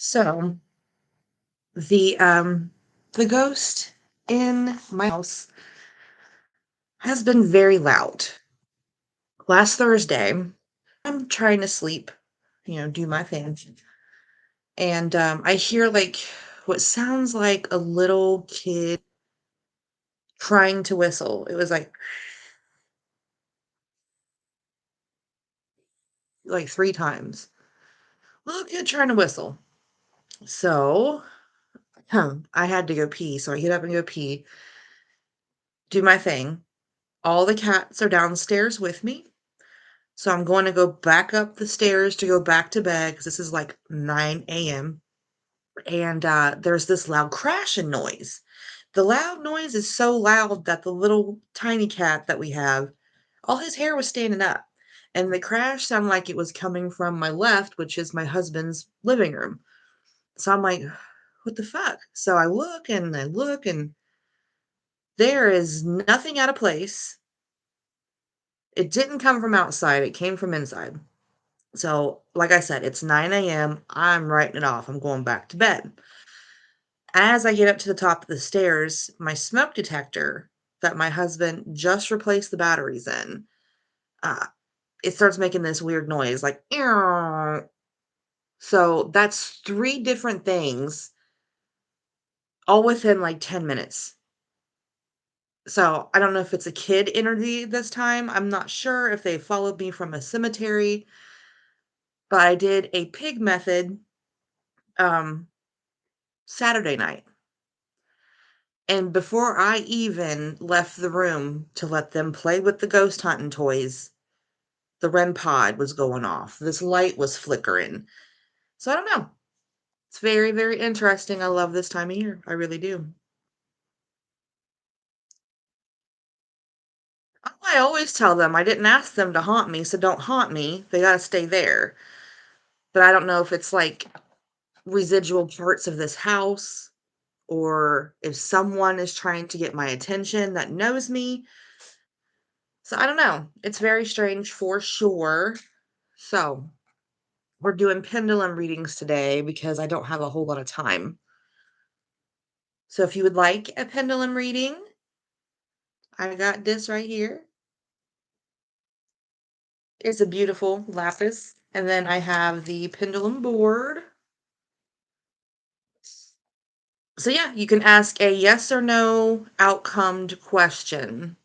So the ghost in my house has been very loud. Last Thursday, I'm trying to sleep, do my thing, and I hear like what sounds like a little kid trying to whistle. It was like three times. Little kid trying to whistle. So I had to go pee. So I get up and go pee, do my thing. All the cats are downstairs with me. So I'm going to go back up the stairs to go back to bed because this is like 9 a.m. And there's this loud crashing noise. The loud noise is so loud that the little tiny cat that we have, all his hair was standing up. And the crash sounded like it was coming from my left, which is my husband's living room. So I'm like, what the fuck? So I look, and there is nothing out of place. It didn't come from outside, it came from inside. So, like I said, it's 9 a.m. I'm writing it off. I'm going back to bed. As I get up to the top of the stairs, my smoke detector that my husband just replaced the batteries in, uh, it starts making this weird noise like, "Earr." So that's three different things all within like 10 minutes. So I don't know if it's a kid energy this time. I'm not sure if they followed me from a cemetery, but I did a pig method um, Saturday night. And before I even left the room to let them play with the ghost hunting toys, the REM pod was going off. This light was flickering. So I don't know. It's very, very interesting. I love this time of year. I really do. Oh, I always tell them I didn't ask them to haunt me, so don't haunt me. They got to stay there. But I don't know if it's like residual parts of this house or if someone is trying to get my attention that knows me. So I don't know. It's very strange for sure. So we're doing pendulum readings today because I don't have a whole lot of time. So if you would like a pendulum reading, I got this right here. It's a beautiful lapis. And then I have the pendulum board. So yeah, you can ask a yes or no outcomed question.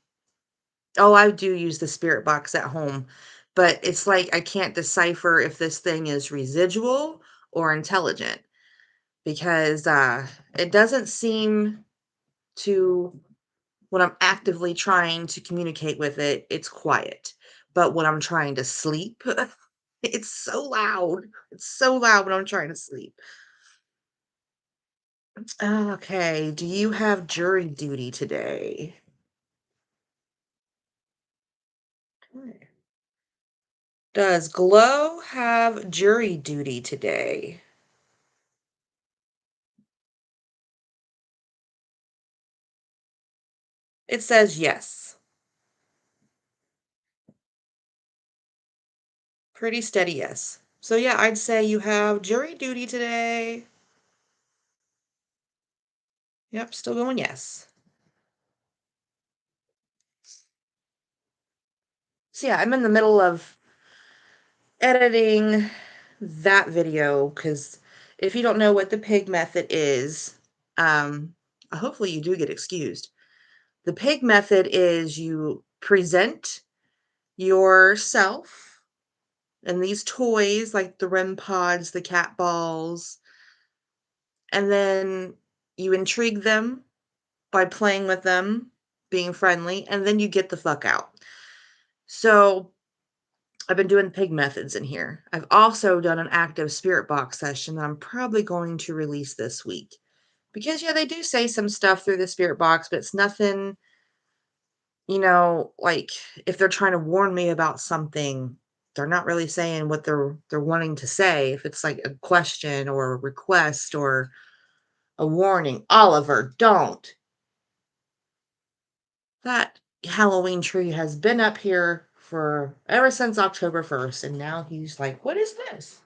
Oh, I do use the spirit box at home, but it's like I can't decipher if this thing is residual or intelligent because it doesn't seem to, when I'm actively trying to communicate with it, it's quiet. But when I'm trying to sleep, it's so loud. It's so loud when I'm trying to sleep. Okay, do you have jury duty today? Okay. Does Glow have jury duty today? It says yes. Pretty steady yes. So yeah, I'd say you have jury duty today. Yep, still going yes. So yeah, I'm in the middle of editing that video because if you don't know what the pig method is, um, hopefully you do get excused. The pig method is you present yourself and these toys like the REM pods, the cat balls, and then you intrigue them by playing with them, being friendly, and then you get the fuck out. So I've been doing pig methods in here. I've also done an active spirit box session that I'm probably going to release this week. Because, yeah, they do say some stuff through the spirit box, but it's nothing, like if they're trying to warn me about something, they're not really saying what they're wanting to say. If it's like a question or a request or a warning, Oliver, don't. That Halloween tree has been up here for ever since October 1st, and now he's like, "What is this?"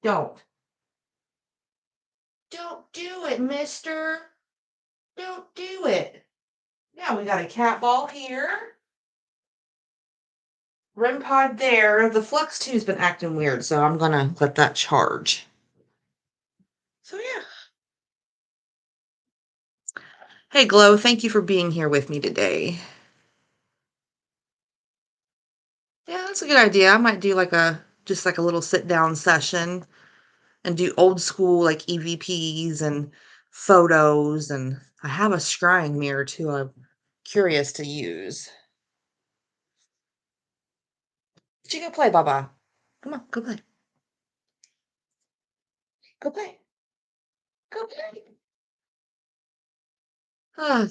Don't. Don't do it, mister. Don't do it. Yeah, we got a cat ball here. REM pod there. The Flux 2's been acting weird, so I'm gonna let that charge. So yeah. Hey Glow, thank you for being here with me today. Yeah, that's a good idea. I might do like a just like a little sit down session and do old school like EVPs and photos, and I have a scrying mirror too. I'm curious to use. But you go play, Baba. Come on, go play. Go play. Go play. Ah.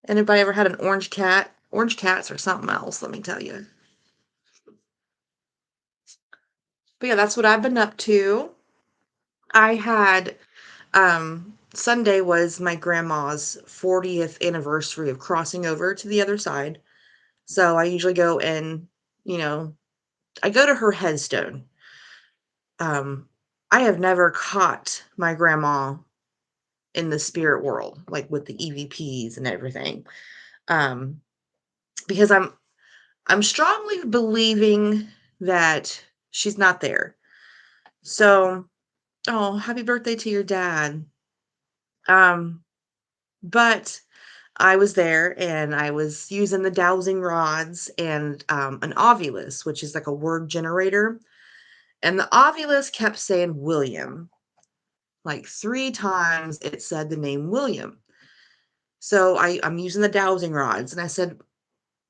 Anybody ever had an orange cat? Orange cats are something else, let me tell you. But yeah, that's what I've been up to. I had Sunday was my grandma's 40th anniversary of crossing over to the other side. So I usually go and, you know, I go to her headstone. Um, I have never caught my grandma in the spirit world, like with the EVPs and everything. Um, because I'm strongly believing that she's not there. So, oh, happy birthday to your dad. Um, but I was there and I was using the dowsing rods and an ovulus, which is like a word generator. And the ovulus kept saying William. Like 3 times it said the name William. So I'm using the dowsing rods and I said,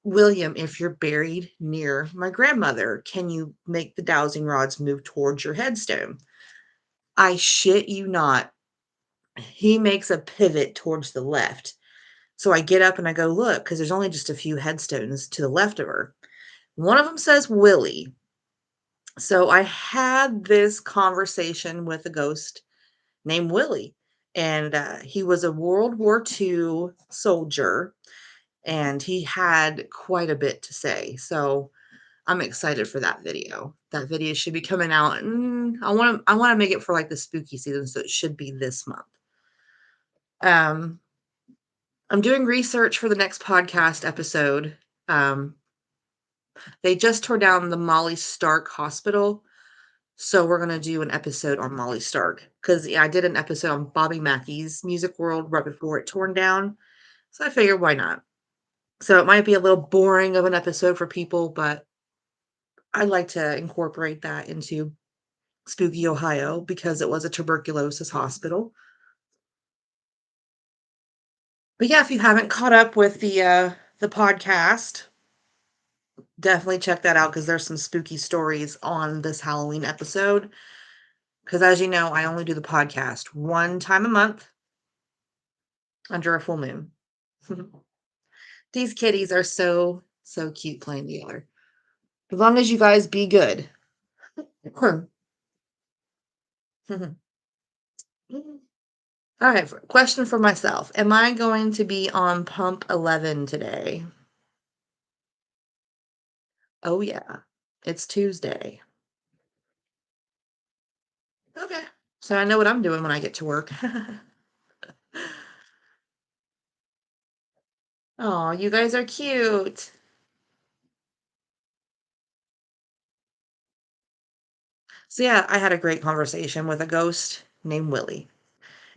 William, if you're buried near my grandmother, can you make the dowsing rods move towards your headstone? I shit you not. He makes a pivot towards the left. So I get up and I go look because there's only just a few headstones to the left of her. One of them says Willie. So I had this conversation with a ghost named Willie. And he was a World War II soldier and he had quite a bit to say. So I'm excited for that video. That video should be coming out. I want to make it for like the spooky season, so it should be this month. Um, I'm doing research for the next podcast episode. Um, they just tore down the Molly Stark Hospital, so we're gonna do an episode on Molly Stark because I did an episode on Bobby Mackey's Music World right before it torn down. So I figured why not. So it might be a little boring of an episode for people, but I like to incorporate that into Spooky Ohio because it was a tuberculosis hospital. But yeah, if you haven't caught up with the podcast, definitely check that out because there's some spooky stories on this Halloween episode. Because as you know, I only do the podcast one time a month under a full moon. These kitties are so, so cute playing together. As long as you guys be good. All right, question for myself. Am I going to be on pump 11 today? Oh, yeah. It's Tuesday. Okay. So I know what I'm doing when I get to work. Oh, you guys are cute. So yeah, I had a great conversation with a ghost named Willie.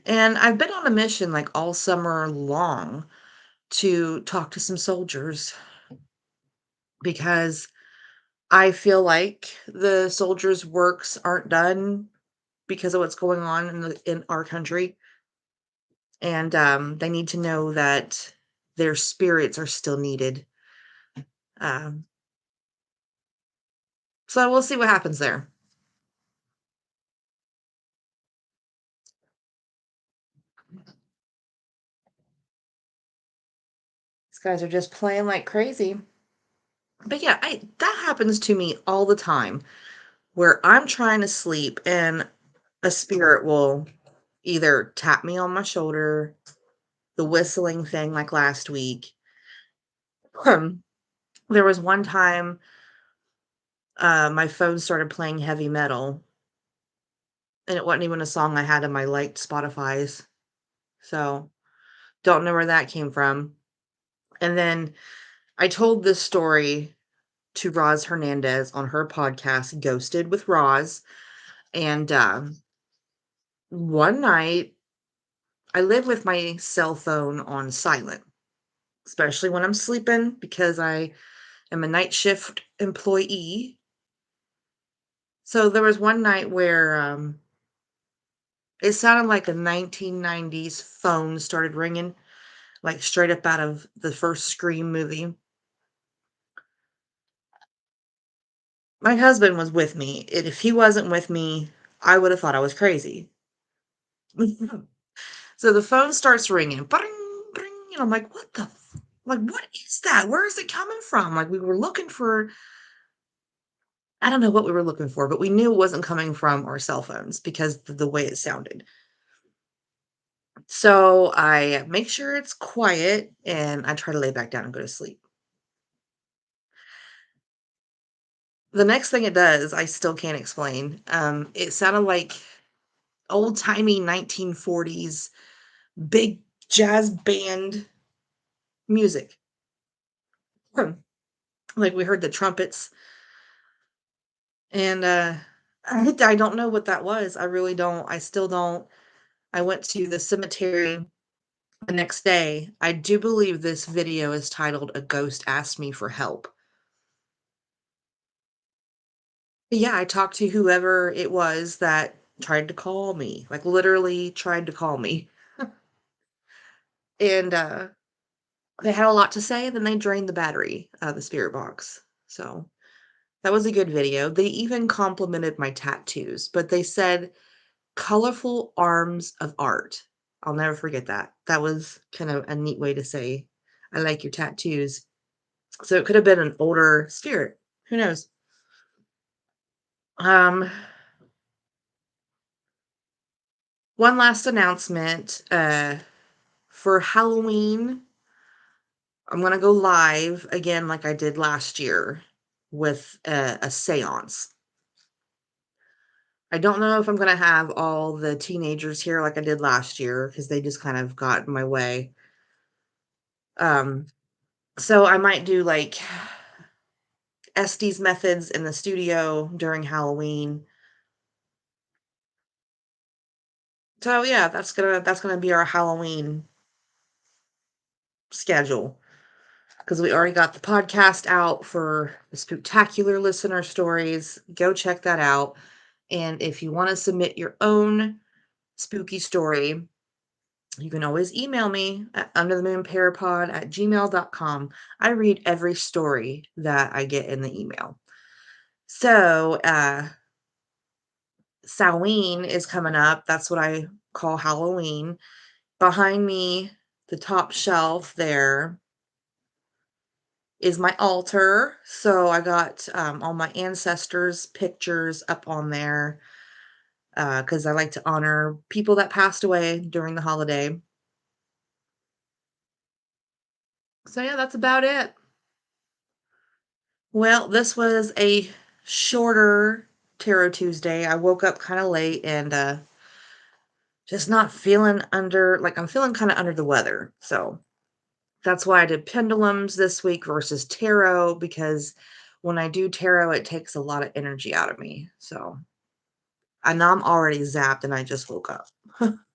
And I've been on a mission like all summer long to talk to some soldiers because I feel like the soldiers' works aren't done because of what's going on in our country. And they need to know that their spirits are still needed. Um, so we'll see what happens there. These guys are just playing like crazy. But yeah, that happens to me all the time where I'm trying to sleep and a spirit will either tap me on my shoulder, the whistling thing like last week. There was one time my phone started playing heavy metal and it wasn't even a song I had in my liked Spotify's. So, don't know where that came from. And then I told this story to Roz Hernandez on her podcast, Ghosted with Roz. And one night, I live with my cell phone on silent, especially when I'm sleeping because I am a night shift employee. So there was one night where it sounded like a 1990s phone started ringing, like straight up out of the first Scream movie. My husband was with me, and if he wasn't with me, I would have thought I was crazy. So the phone starts ringing, bring, bring, and I'm like, "What the like, what is that? Where is it coming from?" Like, we were looking for I don't know what we were looking for, but we knew it wasn't coming from our cell phones because the way it sounded. So I make sure it's quiet, and I try to lay back down and go to sleep. The next thing it does, I still can't explain. It sounded like old-timey 1940s big jazz band music. Like, we heard the trumpets, and, I don't know what that was. I really don't. I still don't. I went to the cemetery the next day. I do believe this video is titled "A Ghost Asked Me for Help." Yeah, I talked to whoever it was that tried to call me, like, literally tried to call me, and, they had a lot to say, then they drained the battery out of the spirit box. So, that was a good video. They even complimented my tattoos, but they said, "Colorful arms of art." I'll never forget that. That was kind of a neat way to say, "I like your tattoos." So it could have been an older spirit. Who knows? Um, one last announcement. For Halloween, I'm gonna go live again like I did last year with a seance. I don't know if I'm gonna have all the teenagers here like I did last year because they just kind of got in my way. Um, so I might do like Estes methods in the studio during Halloween. So yeah, that's gonna be our Halloween schedule because we already got the podcast out for the spectacular listener stories. Go check that out. And if you want to submit your own spooky story, you can always email me at underthemoonparapod@gmail.com. I read every story that I get in the email. So, Samhain is coming up. That's what I call Halloween. Behind me, the top shelf there is my altar. So I got all my ancestors' pictures up on there because I like to honor people that passed away during the holiday. So yeah, that's about it. Well, this was a shorter Tarot Tuesday. I woke up kind of late and just not feeling I'm feeling kind of under the weather. So that's why I did pendulums this week versus tarot because when I do tarot, it takes a lot of energy out of me. So I know I'm already zapped and I just woke up.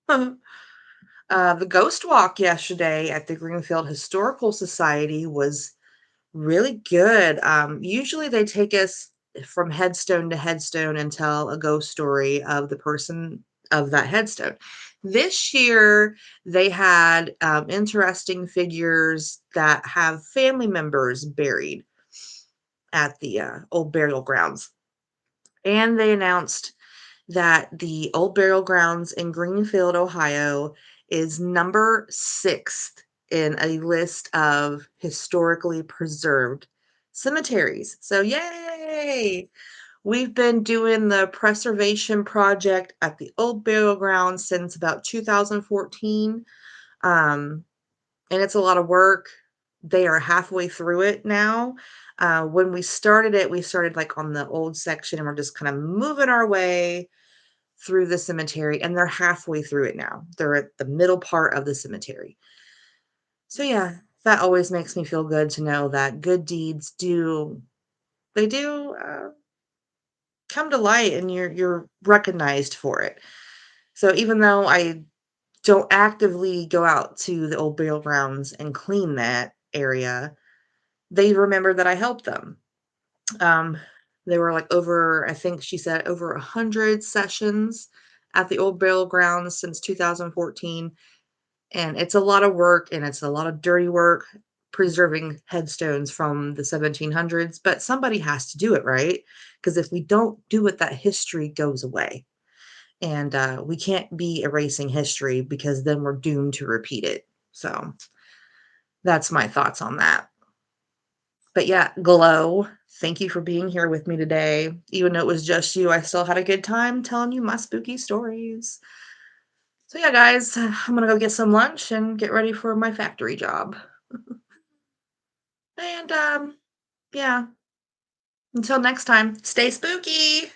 The ghost walk yesterday at the Greenfield Historical Society was really good. Usually they take us from headstone to headstone and tell a ghost story of the person of that headstone. This year, they had interesting figures that have family members buried at the old burial grounds. And they announced that the old burial grounds in Greenfield, Ohio is number 6th in a list of historically preserved cemeteries. So yay! We've been doing the preservation project at the old burial grounds since about 2014. Um, and it's a lot of work. They are halfway through it now. When we started it, we started like on the old section and we're just kind of moving our way through the cemetery, and they're halfway through it now. They're at the middle part of the cemetery. So yeah, that always makes me feel good to know that good deeds do they do come to light, and you're recognized for it. So even though I don't actively go out to the old burial grounds and clean that area, they remember that I helped them. Um, there were like over, I think she said over 100 sessions at the old burial grounds since 2014. And it's a lot of work and it's a lot of dirty work preserving headstones from the 1700s, but somebody has to do it, right? Because if we don't do it, that history goes away. And we can't be erasing history because then we're doomed to repeat it. So that's my thoughts on that. But yeah, Glow, thank you for being here with me today. Even though it was just you, I still had a good time telling you my spooky stories. So yeah, guys, I'm gonna go get some lunch and get ready for my factory job. And yeah, until next time, stay spooky.